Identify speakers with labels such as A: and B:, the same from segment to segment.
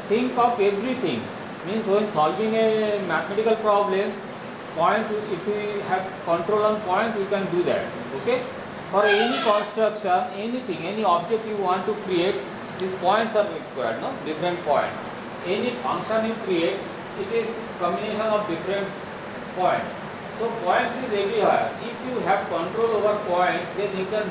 A: think of everything. Means when solving a mathematical problem, point, if we have control on point, we can do that. Okay. For any construction, anything, any object you want to create, these points are required, no? Different points. Any function you create, it is combination of different points. So points is everywhere. If you have control over points, then you can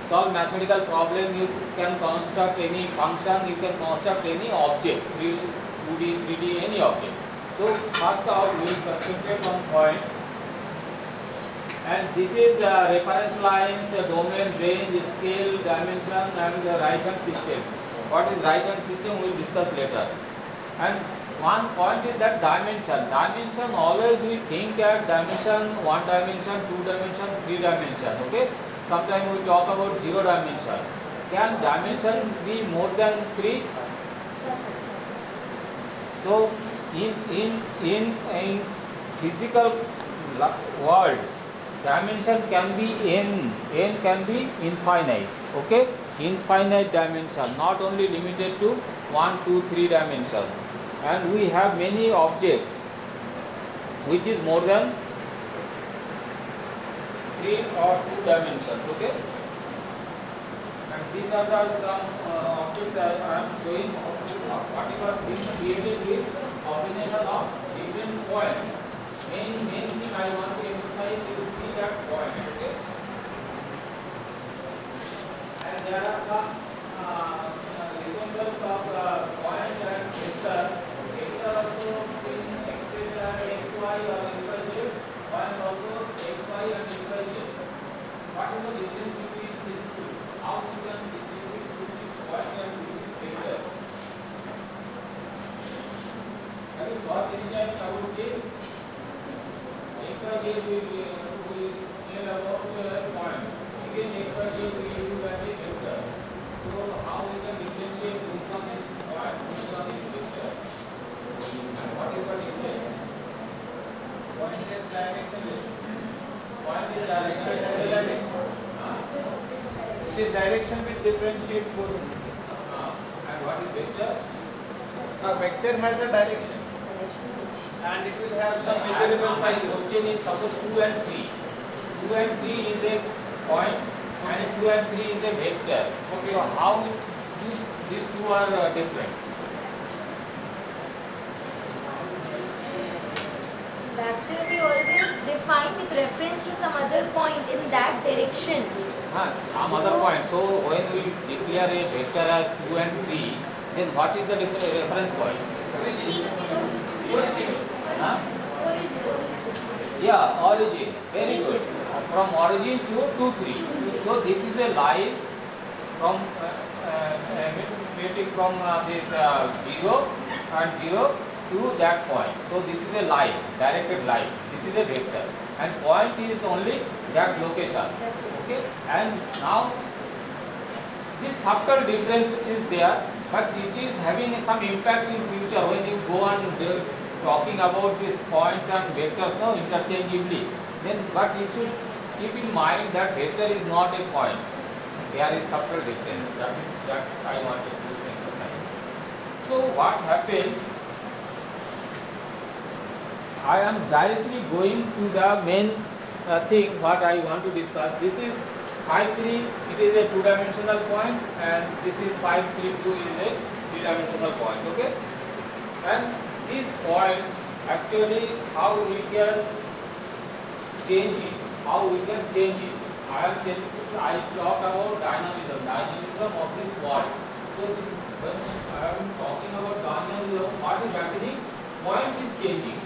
A: solve mathematical problem. You can construct any function. You can construct any object, 2D, 3D, any object. So first out we will concentrate on points. And this is reference lines, domain, range, scale, dimension, and right-hand system. What is right-hand system we will discuss later. And one point is that dimension. Dimension, always we think at dimension, 1 dimension, 2 dimension, 3 dimension. Okay. Sometimes we talk about 0 dimension. Can dimension be more than 3? So in physical world, dimension can be n can be infinite. Okay, infinite dimension, not only limited to 1, 2, 3 dimension. And we have many objects which is more than 3 or 2 dimensions. Okay, and these are the some objects I am showing. Particular things created with combination of different points. Main thing I want to emphasize, you will see that point. Okay, and there are some resemblance of point and vector. Vector also in express x, y or x, y, point also x, y and x, y. What is the difference between these two? How we can distinguish which is point and which is vector? Have you got any idea about this? X, y, z we tell about point. Again x, y, z we use as a vector. So how we can differentiate which one is point, which one is vector? What is the difference? Point is direction. Point is direction.
B: This is direction with differentiate for.
A: And what is vector?
B: A vector has a direction and it will have some measurable
A: My
B: size.
A: question is suppose 2 and 3. 2 and 3 is a point and 2 and 3 is a vector.
B: Okay.
A: So how these two are different?
C: Vector we always define with reference to some other point in that direction.
A: Some other point. So when we declare a vector as 2 and 3, then what is the reference point? Yeah, origin. Very good. From origin to 2, 3. So this is a line from meeting from this 0 and 0 to that point. So this is a line, directed line. This is a vector. And point is only that location. Okay. And now this subtle difference is there, but it is having some impact in future when you go on talking about these points and vectors now interchangeably. Then, but you should keep in mind that vector is not a point. There is subtle difference. That I wanted to emphasize. So what happens? I am directly going to the main thing what I want to discuss. This is 5, 3. It is a 2-dimensional point, and this is 5, 3, 2 is a 3-dimensional point. Okay, and these points actually how we can change it. How we can change it. I talk about dynamism of this point. So this, when I am talking about dynamism, what is happening? Point is changing.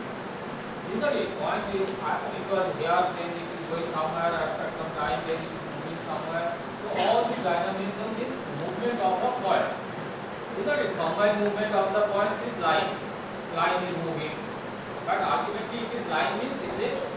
A: Isn't it? Point is it was here, then it is going somewhere at some time, then it is moving somewhere. So all this dynamism is movement of the points. Isn't it? Combined movement of the points is line. Line is moving. But ultimately it is line means it is a